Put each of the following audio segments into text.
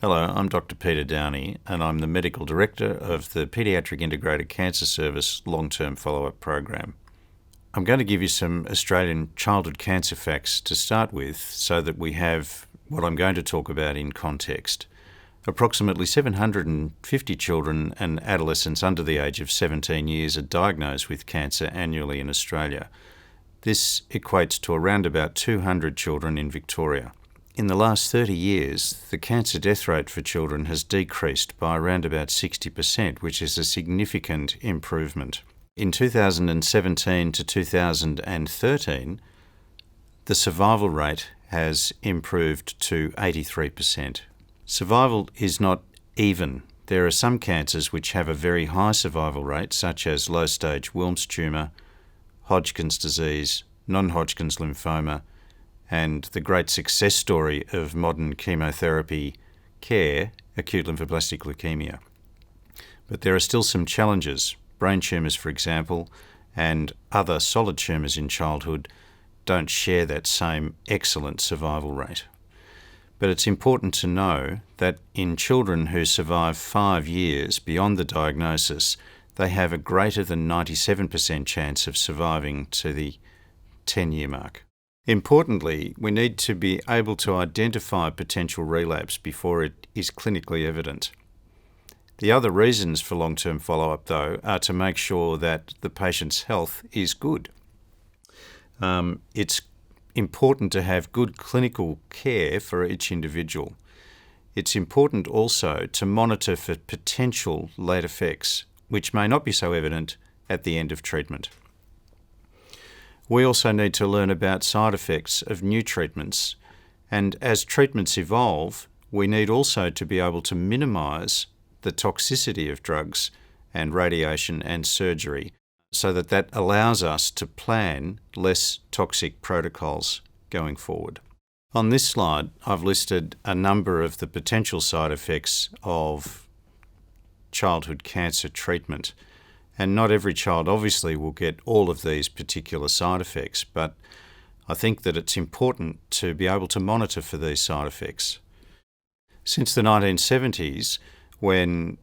Hello, I'm Dr. Peter Downey, and I'm the Medical Director of the Paediatric Integrated Cancer Service Long-Term Follow-Up Program. I'm going to give you some Australian childhood cancer facts to start with so that we have what I'm going to talk about in context. Approximately 750 children and adolescents under the age of 17 years are diagnosed with cancer annually in Australia. This equates to around about 200 children in Victoria. In the last 30 years, the cancer death rate for children has decreased by around about 60%, which is a significant improvement. In 2017 to 2013, the survival rate has improved to 83%. Survival is not even. There are some cancers which have a very high survival rate, such as low-stage Wilms tumour, Hodgkin's disease, non-Hodgkin's lymphoma, and the great success story of modern chemotherapy care, acute lymphoblastic leukemia. But there are still some challenges. Brain tumours, for example, and other solid tumours in childhood don't share that same excellent survival rate. But it's important to know that in children who survive 5 years beyond the diagnosis, they have a greater than 97% chance of surviving to the 10-year mark. Importantly, we need to be able to identify potential relapse before it is clinically evident. The other reasons for long-term follow-up, though, are to make sure that the patient's health is good. It's important to have good clinical care for each individual. It's important also to monitor for potential late effects, which may not be so evident at the end of treatment. We also need to learn about side effects of new treatments, and as treatments evolve, we need also to be able to minimise the toxicity of drugs and radiation and surgery so that allows us to plan less toxic protocols going forward. On this slide, I've listed a number of the potential side effects of childhood cancer treatment. And not every child obviously will get all of these particular side effects, but I think that it's important to be able to monitor for these side effects. Since the 1970s, when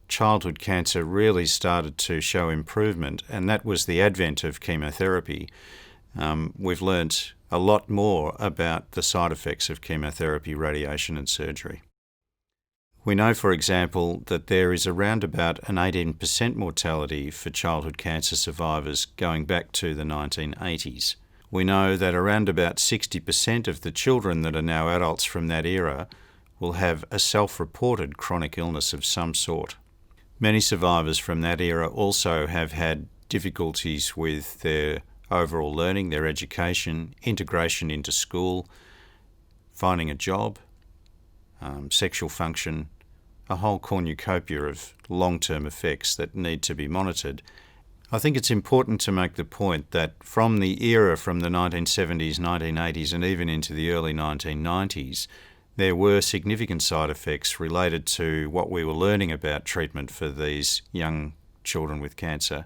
childhood cancer really started to show improvement, and that was the advent of chemotherapy, we've learnt a lot more about the side effects of chemotherapy, radiation and surgery. We know, for example, that there is around about an 18% mortality for childhood cancer survivors going back to the 1980s. We know that around about 60% of the children that are now adults from that era will have a self-reported chronic illness of some sort. Many survivors from that era also have had difficulties with their overall learning, their education, integration into school, finding a job, sexual function, a whole cornucopia of long-term effects that need to be monitored. I think it's important to make the point that from the era from the 1970s, 1980s and even into the early 1990s, there were significant side effects related to what we were learning about treatment for these young children with cancer.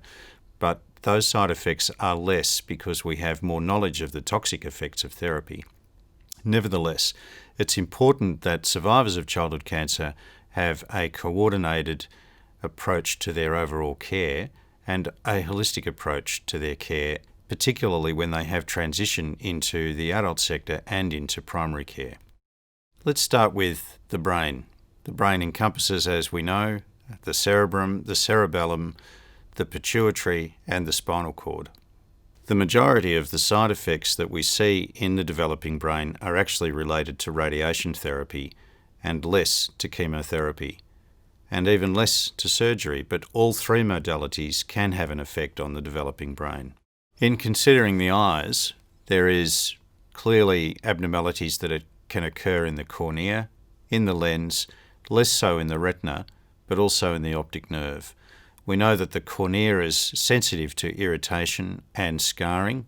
But those side effects are less because we have more knowledge of the toxic effects of therapy. Nevertheless, it's important that survivors of childhood cancer have a coordinated approach to their overall care and a holistic approach to their care, particularly when they have transition into the adult sector and into primary care. Let's start with the brain. The brain encompasses, as we know, the cerebrum, the cerebellum, the pituitary and the spinal cord. The majority of the side effects that we see in the developing brain are actually related to radiation therapy and less to chemotherapy, and even less to surgery, but all three modalities can have an effect on the developing brain. In considering the eyes, there is clearly abnormalities that can occur in the cornea, in the lens, less so in the retina, but also in the optic nerve. We know that the cornea is sensitive to irritation and scarring,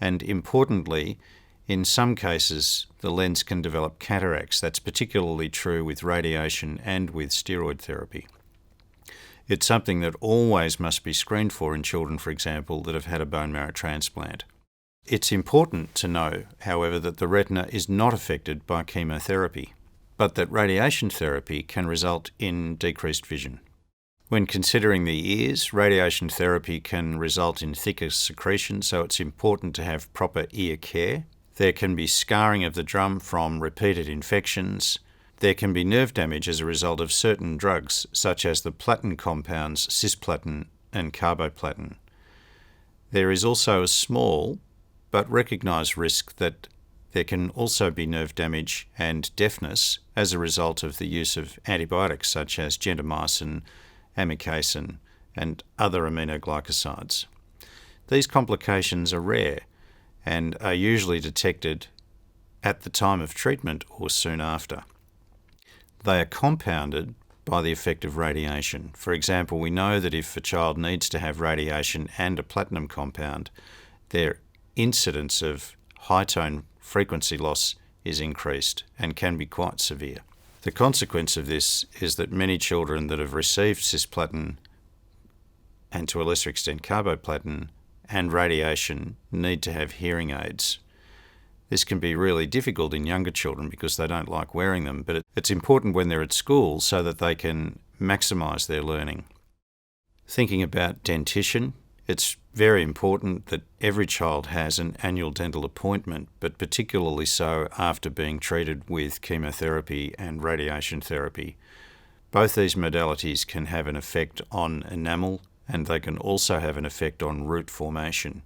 and importantly, in some cases, the lens can develop cataracts. That's particularly true with radiation and with steroid therapy. It's something that always must be screened for in children, for example, that have had a bone marrow transplant. It's important to know, however, that the retina is not affected by chemotherapy. but that radiation therapy can result in decreased vision. When considering the ears, radiation therapy can result in thicker secretion, so it's important to have proper ear care. There can be scarring of the drum from repeated infections. There can be nerve damage as a result of certain drugs, such as the platin compounds cisplatin and carboplatin. There is also a small but recognised risk that there can also be nerve damage and deafness as a result of the use of antibiotics such as gentamicin, amikacin, and other aminoglycosides. These complications are rare and are usually detected at the time of treatment or soon after. They are compounded by the effect of radiation. For example, we know that if a child needs to have radiation and a platinum compound, their incidence of high-tone frequency loss is increased and can be quite severe. The consequence of this is that many children that have received cisplatin and to a lesser extent carboplatin and radiation need to have hearing aids. This can be really difficult in younger children because they don't like wearing them, but it's important when they're at school so that they can maximise their learning. Thinking about dentition, it's very important that every child has an annual dental appointment, but particularly so after being treated with chemotherapy and radiation therapy. Both these modalities can have an effect on enamel, and they can also have an effect on root formation.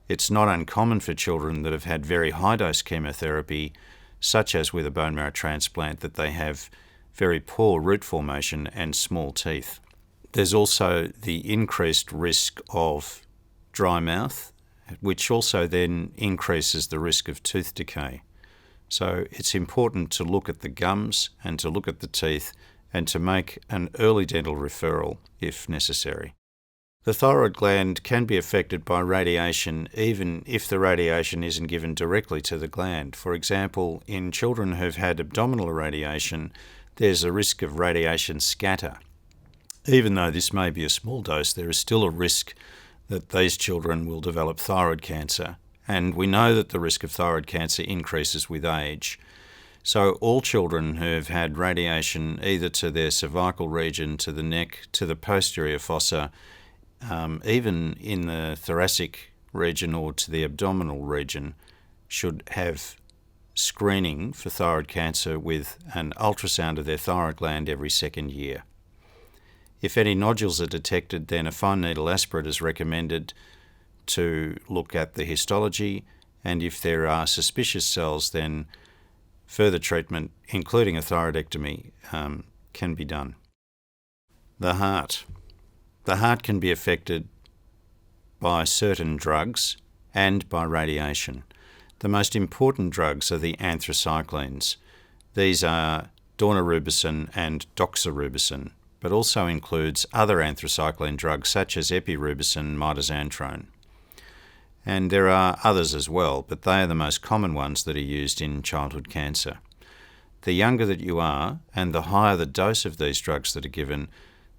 It's not uncommon for children that have had very high-dose chemotherapy, such as with a bone marrow transplant, that they have very poor root formation and small teeth. There's also the increased risk of dry mouth, which also then increases the risk of tooth decay. So it's important to look at the gums and to look at the teeth and to make an early dental referral if necessary. The thyroid gland can be affected by radiation even if the radiation isn't given directly to the gland. For example, in children who've had abdominal irradiation, there's a risk of radiation scatter. Even though this may be a small dose, there is still a risk that these children will develop thyroid cancer, and we know that the risk of thyroid cancer increases with age. So all children who have had radiation either to their cervical region, to the neck, to the posterior fossa, even in the thoracic region or to the abdominal region, should have screening for thyroid cancer with an ultrasound of their thyroid gland every second year. If any nodules are detected, then a fine needle aspirate is recommended to look at the histology, and if there are suspicious cells, then further treatment, including a thyroidectomy, can be done. The heart. The heart can be affected by certain drugs and by radiation. The most important drugs are the anthracyclines. These are daunorubicin and doxorubicin, but also includes other anthracycline drugs such as epirubicin, mitoxantrone. And there are others as well, but they are the most common ones that are used in childhood cancer. The younger that you are and the higher the dose of these drugs that are given,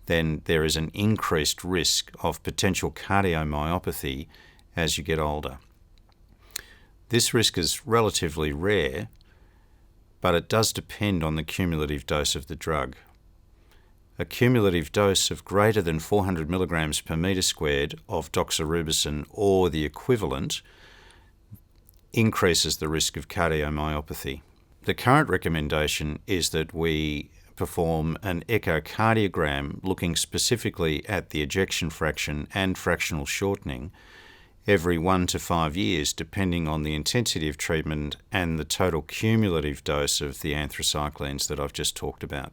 then there is an increased risk of potential cardiomyopathy as you get older. This risk is relatively rare, but it does depend on the cumulative dose of the drug. A cumulative dose of greater than 400 milligrams per metre squared of doxorubicin or the equivalent increases the risk of cardiomyopathy. The current recommendation is that we perform an echocardiogram looking specifically at the ejection fraction and fractional shortening every 1 to 5 years, depending on the intensity of treatment and the total cumulative dose of the anthracyclines that I've just talked about.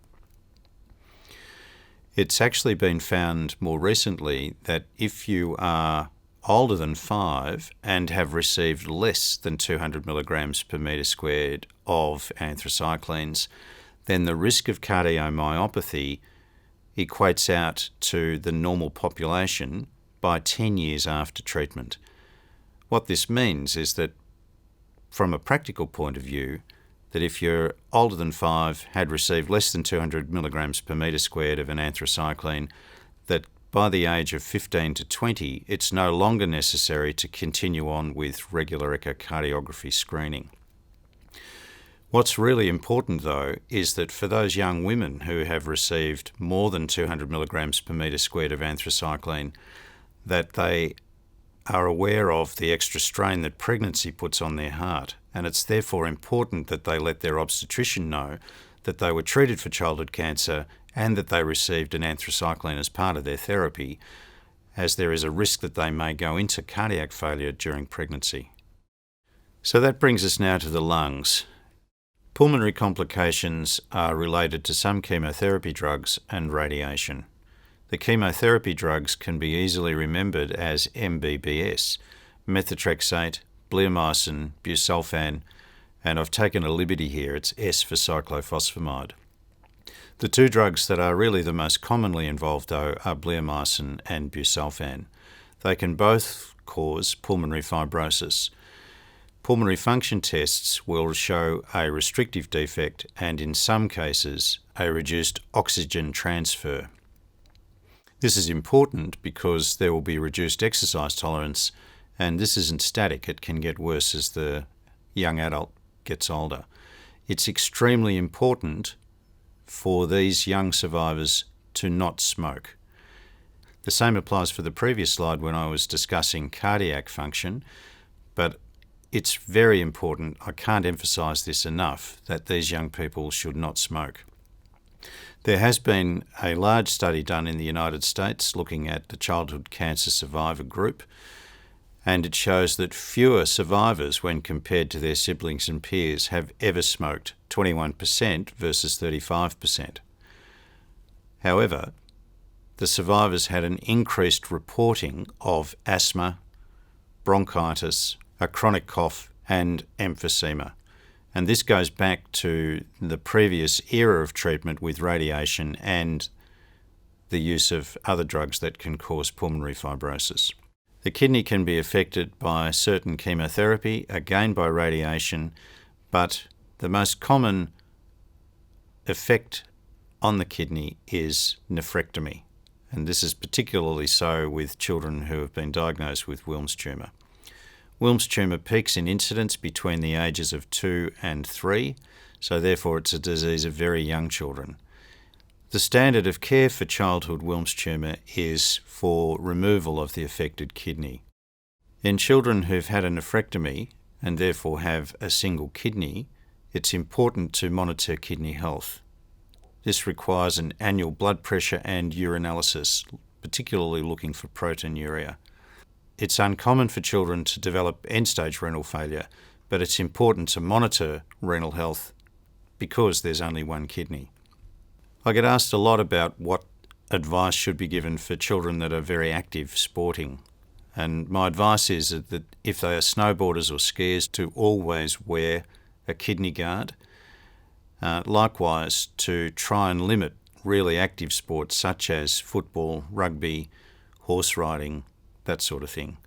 It's actually been found more recently that if you are older than 5 and have received less than 200 milligrams per metre squared of anthracyclines, then the risk of cardiomyopathy equates out to the normal population by 10 years after treatment. What this means is that from a practical point of view, that if you're older than 5, had received less than 200 milligrams per metre squared of an anthracycline, that by the age of 15 to 20, it's no longer necessary to continue on with regular echocardiography screening. What's really important, though, is that for those young women who have received more than 200 milligrams per metre squared of anthracycline, that they are aware of the extra strain that pregnancy puts on their heart, and it's therefore important that they let their obstetrician know that they were treated for childhood cancer and that they received an anthracycline as part of their therapy, as there is a risk that they may go into cardiac failure during pregnancy. So that brings us now to the lungs. Pulmonary complications are related to some chemotherapy drugs and radiation. The chemotherapy drugs can be easily remembered as MBBS, methotrexate, bleomycin, busulfan, and I've taken a liberty here, it's S for cyclophosphamide. The two drugs that are really the most commonly involved, though, are bleomycin and busulfan. They can both cause pulmonary fibrosis. Pulmonary function tests will show a restrictive defect and, in some cases, a reduced oxygen transfer. This is important because there will be reduced exercise tolerance, and this isn't static. It can get worse as the young adult gets older. It's extremely important for these young survivors to not smoke. The same applies for the previous slide when I was discussing cardiac function, but it's very important, I can't emphasise this enough, that these young people should not smoke. There has been a large study done in the United States looking at the childhood cancer survivor group, and it shows that fewer survivors, when compared to their siblings and peers, have ever smoked, 21% versus 35%. However, the survivors had an increased reporting of asthma, bronchitis, a chronic cough, and emphysema. And this goes back to the previous era of treatment with radiation and the use of other drugs that can cause pulmonary fibrosis. The kidney can be affected by certain chemotherapy, again by radiation, but the most common effect on the kidney is nephrectomy. And this is particularly so with children who have been diagnosed with Wilms tumour. Wilms tumour peaks in incidence between the ages of 2 and 3, so therefore it's a disease of very young children. The standard of care for childhood Wilms tumour is for removal of the affected kidney. In children who've had a nephrectomy and therefore have a single kidney, it's important to monitor kidney health. This requires an annual blood pressure and urinalysis, particularly looking for proteinuria. It's uncommon for children to develop end-stage renal failure, but it's important to monitor renal health because there's only one kidney. I get asked a lot about what advice should be given for children that are very active sporting. And my advice is that if they are snowboarders or skiers, to always wear a kidney guard. Likewise, to try and limit really active sports such as football, rugby, horse riding, that sort of thing.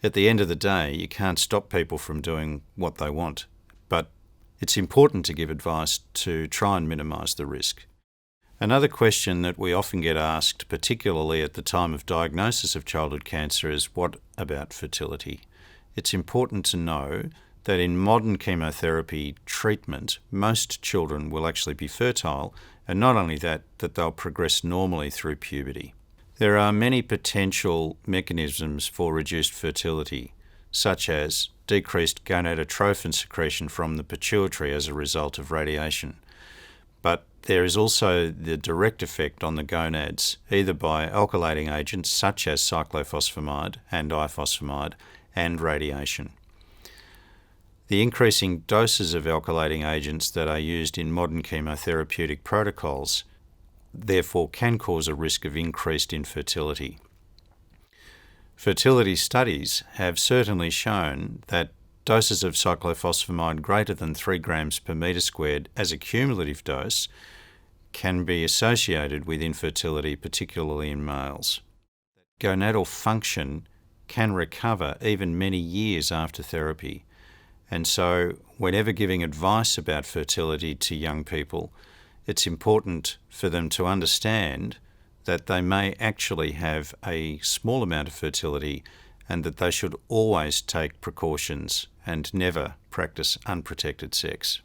At the end of the day, you can't stop people from doing what they want, but it's important to give advice to try and minimise the risk. Another question that we often get asked, particularly at the time of diagnosis of childhood cancer, is what about fertility? It's important to know that in modern chemotherapy treatment, most children will actually be fertile, and not only that, that they'll progress normally through puberty. There are many potential mechanisms for reduced fertility, such as decreased gonadotrophin secretion from the pituitary as a result of radiation. But there is also the direct effect on the gonads, either by alkylating agents such as cyclophosphamide and ifosfamide and radiation. The increasing doses of alkylating agents that are used in modern chemotherapeutic protocols therefore can cause a risk of increased infertility. Fertility studies have certainly shown that doses of cyclophosphamide greater than 3 grams per metre squared as a cumulative dose can be associated with infertility, particularly in males. Gonadal function can recover even many years after therapy, and so whenever giving advice about fertility to young people, it's important for them to understand that they may actually have a small amount of fertility and that they should always take precautions and never practice unprotected sex.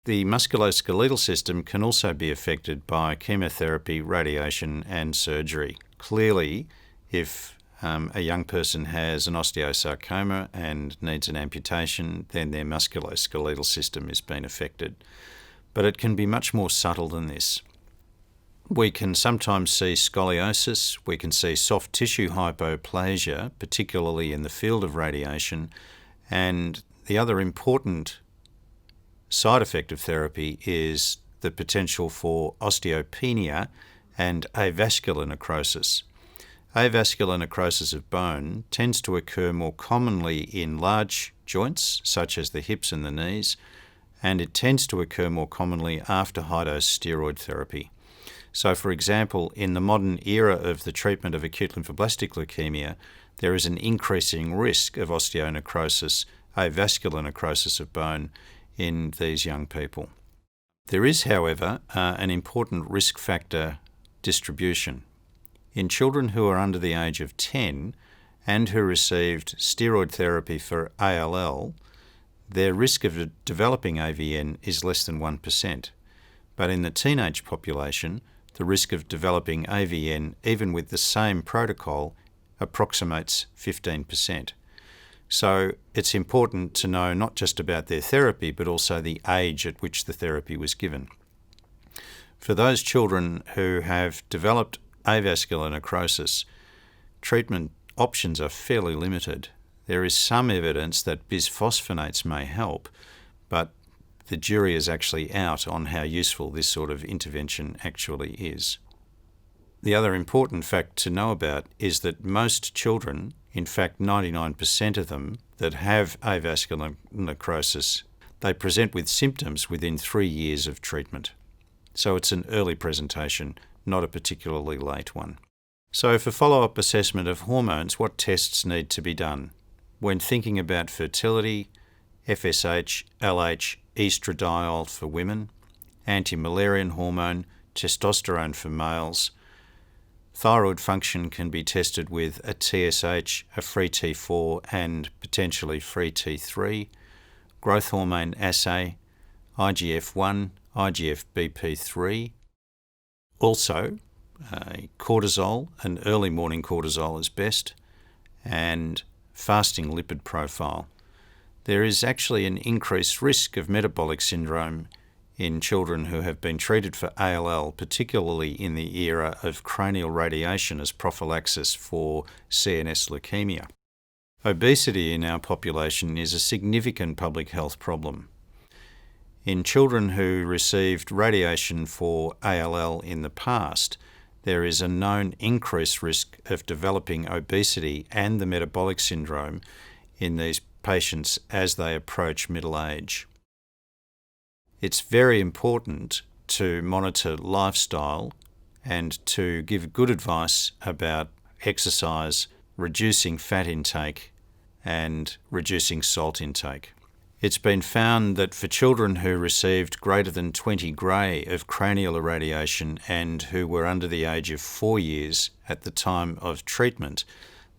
The musculoskeletal system can also be affected by chemotherapy, radiation and surgery. Clearly, if a young person has an osteosarcoma and needs an amputation, then their musculoskeletal system is being affected. But it can be much more subtle than this. We can sometimes see scoliosis, we can see soft tissue hypoplasia, particularly in the field of radiation, and the other important side effect of therapy is the potential for osteopenia and avascular necrosis. Avascular necrosis of bone tends to occur more commonly in large joints, such as the hips and the knees, and it tends to occur more commonly after high-dose steroid therapy. So, for example, in the modern era of the treatment of acute lymphoblastic leukemia, there is an increasing risk of osteonecrosis, avascular necrosis of bone, in these young people. There is, however, an important risk factor distribution. In children who are under the age of 10 and who received steroid therapy for ALL, their risk of developing AVN is less than 1%. But in the teenage population, the risk of developing AVN, even with the same protocol, approximates 15%. So it's important to know not just about their therapy, but also the age at which the therapy was given. For those children who have developed avascular necrosis, treatment options are fairly limited. There is some evidence that bisphosphonates may help, but the jury is actually out on how useful this sort of intervention actually is. The other important fact to know about is that most children, in fact 99% of them that have avascular necrosis, they present with symptoms within 3 years of treatment. So it's an early presentation, not a particularly late one. So for follow-up assessment of hormones, what tests need to be done? When thinking about fertility, FSH, LH, estradiol for women, anti-Müllerian hormone, testosterone for males. Thyroid function can be tested with a TSH, a free T4 and potentially free T3, growth hormone assay, IGF-1, IGF-BP3. Also, cortisol, an early morning cortisol is best, and fasting lipid profile. There is actually an increased risk of metabolic syndrome in children who have been treated for ALL, particularly in the era of cranial radiation as prophylaxis for CNS leukemia. Obesity in our population is a significant public health problem. In children who received radiation for ALL in the past, there is a known increased risk of developing obesity and the metabolic syndrome in these patients as they approach middle age. It's very important to monitor lifestyle and to give good advice about exercise, reducing fat intake and reducing salt intake. It's been found that for children who received greater than 20 gray of cranial irradiation and who were under the age of 4 years at the time of treatment,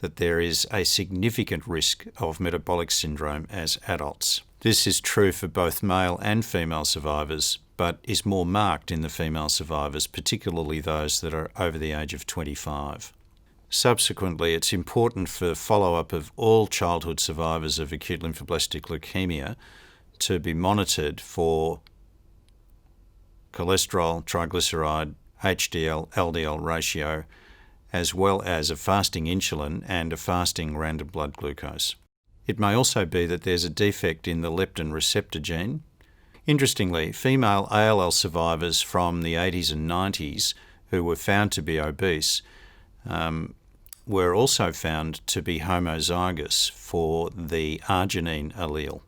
that there is a significant risk of metabolic syndrome as adults. This is true for both male and female survivors, but is more marked in the female survivors, particularly those that are over the age of 25. Subsequently, it's important for follow-up of all childhood survivors of acute lymphoblastic leukemia to be monitored for cholesterol, triglyceride, HDL, LDL ratio, as well as a fasting insulin and a fasting random blood glucose. It may also be that there's a defect in the leptin receptor gene. Interestingly, female ALL survivors from the 80s and 90s who were found to be obese were also found to be homozygous for the arginine allele.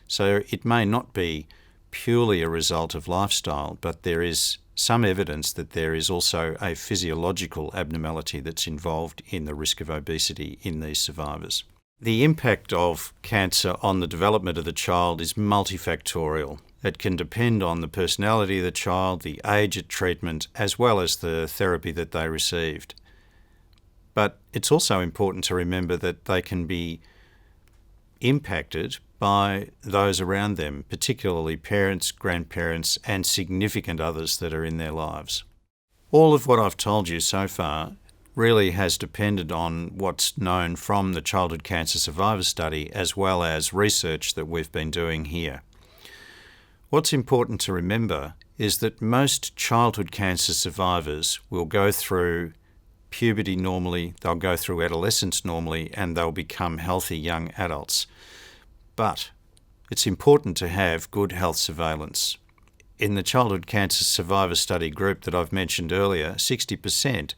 So it may not be purely a result of lifestyle, but there is some evidence that there is also a physiological abnormality that's involved in the risk of obesity in these survivors. The impact of cancer on the development of the child is multifactorial. It can depend on the personality of the child, the age at treatment, as well as the therapy that they received. But it's also important to remember that they can be impacted by those around them, particularly parents, grandparents, and significant others that are in their lives. All of what I've told you so far really has depended on what's known from the Childhood Cancer Survivor Study as well as research that we've been doing here. What's important to remember is that most childhood cancer survivors will go through puberty normally, they'll go through adolescence normally, and they'll become healthy young adults. But it's important to have good health surveillance. In the Childhood Cancer Survivor Study group that I've mentioned earlier, 60%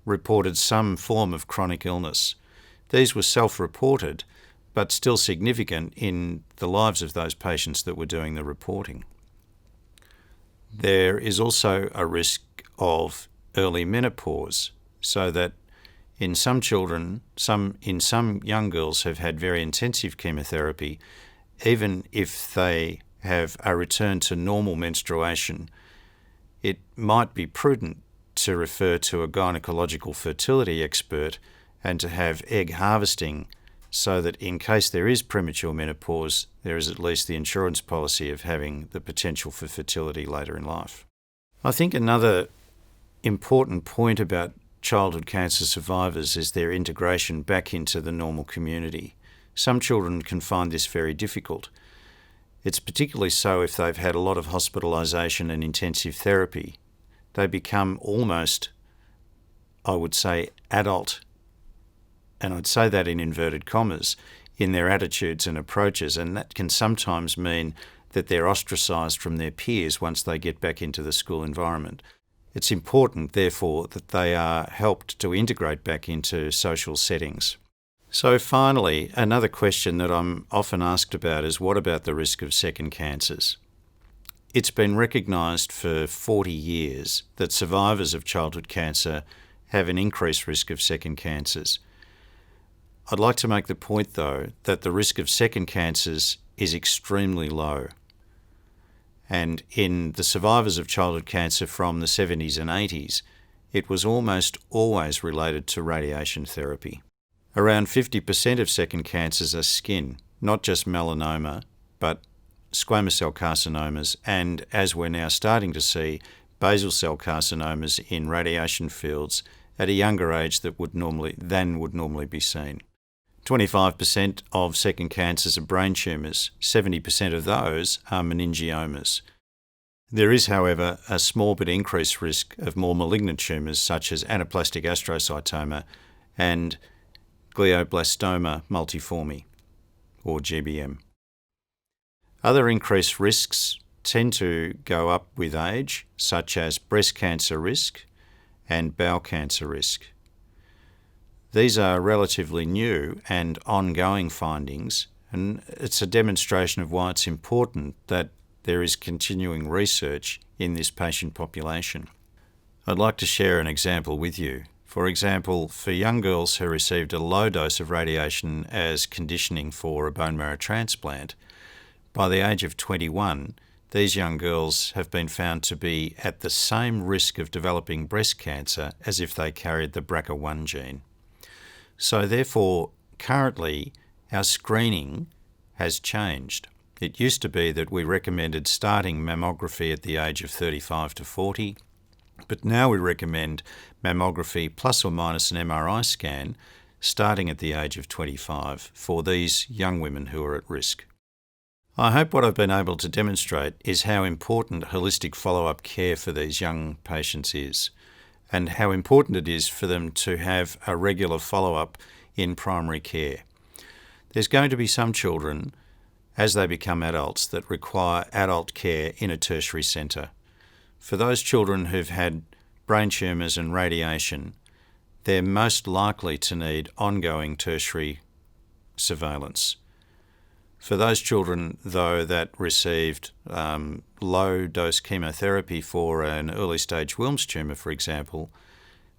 reported some form of chronic illness. These were self-reported, but still significant in the lives of those patients that were doing the reporting. There is also a risk of early menopause, so that in some children, some young girls have had very intensive chemotherapy. Even if they have a return to normal menstruation, it might be prudent to refer to a gynecological fertility expert and to have egg harvesting, so that in case there is premature menopause, there is at least the insurance policy of having the potential for fertility later in life. I think another important point about childhood cancer survivors is their integration back into the normal community. Some children can find this very difficult. It's particularly so if they've had a lot of hospitalisation and intensive therapy. They become almost, I would say, adult, and I'd say that in inverted commas, in their attitudes and approaches, and that can sometimes mean that they're ostracised from their peers once they get back into the school environment. It's important, therefore, that they are helped to integrate back into social settings. So finally, another question that I'm often asked about is, what about the risk of second cancers? It's been recognised for 40 years that survivors of childhood cancer have an increased risk of second cancers. I'd like to make the point, though, that the risk of second cancers is extremely low. And in the survivors of childhood cancer from the 70s and 80s, it was almost always related to radiation therapy. Around 50% of second cancers are skin, not just melanoma, but squamous cell carcinomas, and as we're now starting to see, basal cell carcinomas in radiation fields at a younger age than would normally be seen. 25% of second cancers are brain tumours, 70% of those are meningiomas. There is, however, a small but increased risk of more malignant tumours such as anaplastic astrocytoma and glioblastoma multiforme, or GBM. Other increased risks tend to go up with age, such as breast cancer risk and bowel cancer risk. These are relatively new and ongoing findings, and it's a demonstration of why it's important that there is continuing research in this patient population. I'd like to share an example with you. For example, for young girls who received a low dose of radiation as conditioning for a bone marrow transplant, by the age of 21, these young girls have been found to be at the same risk of developing breast cancer as if they carried the BRCA1 gene. So therefore, currently, our screening has changed. It used to be that we recommended starting mammography at the age of 35 to 40, but now we recommend mammography plus or minus an MRI scan starting at the age of 25 for these young women who are at risk. I hope what I've been able to demonstrate is how important holistic follow-up care for these young patients is, and how important it is for them to have a regular follow-up in primary care. There's going to be some children, as they become adults, that require adult care in a tertiary centre. For those children who've had brain tumours and radiation, they're most likely to need ongoing tertiary surveillance. For those children, though, that received low-dose chemotherapy for an early-stage Wilms tumour, for example,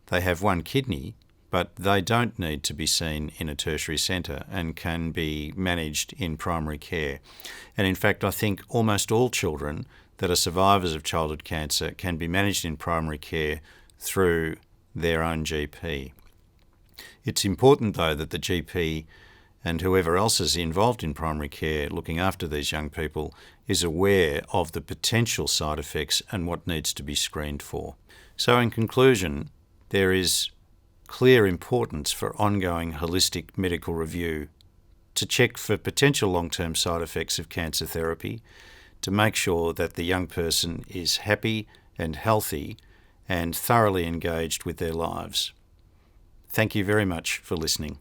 they have one kidney, but they don't need to be seen in a tertiary centre and can be managed in primary care. And in fact, I think almost all children that are survivors of childhood cancer can be managed in primary care through their own GP. It's important, though, that the GP and whoever else is involved in primary care looking after these young people is aware of the potential side effects and what needs to be screened for. So in conclusion, there is clear importance for ongoing holistic medical review to check for potential long-term side effects of cancer therapy, to make sure that the young person is happy and healthy and thoroughly engaged with their lives. Thank you very much for listening.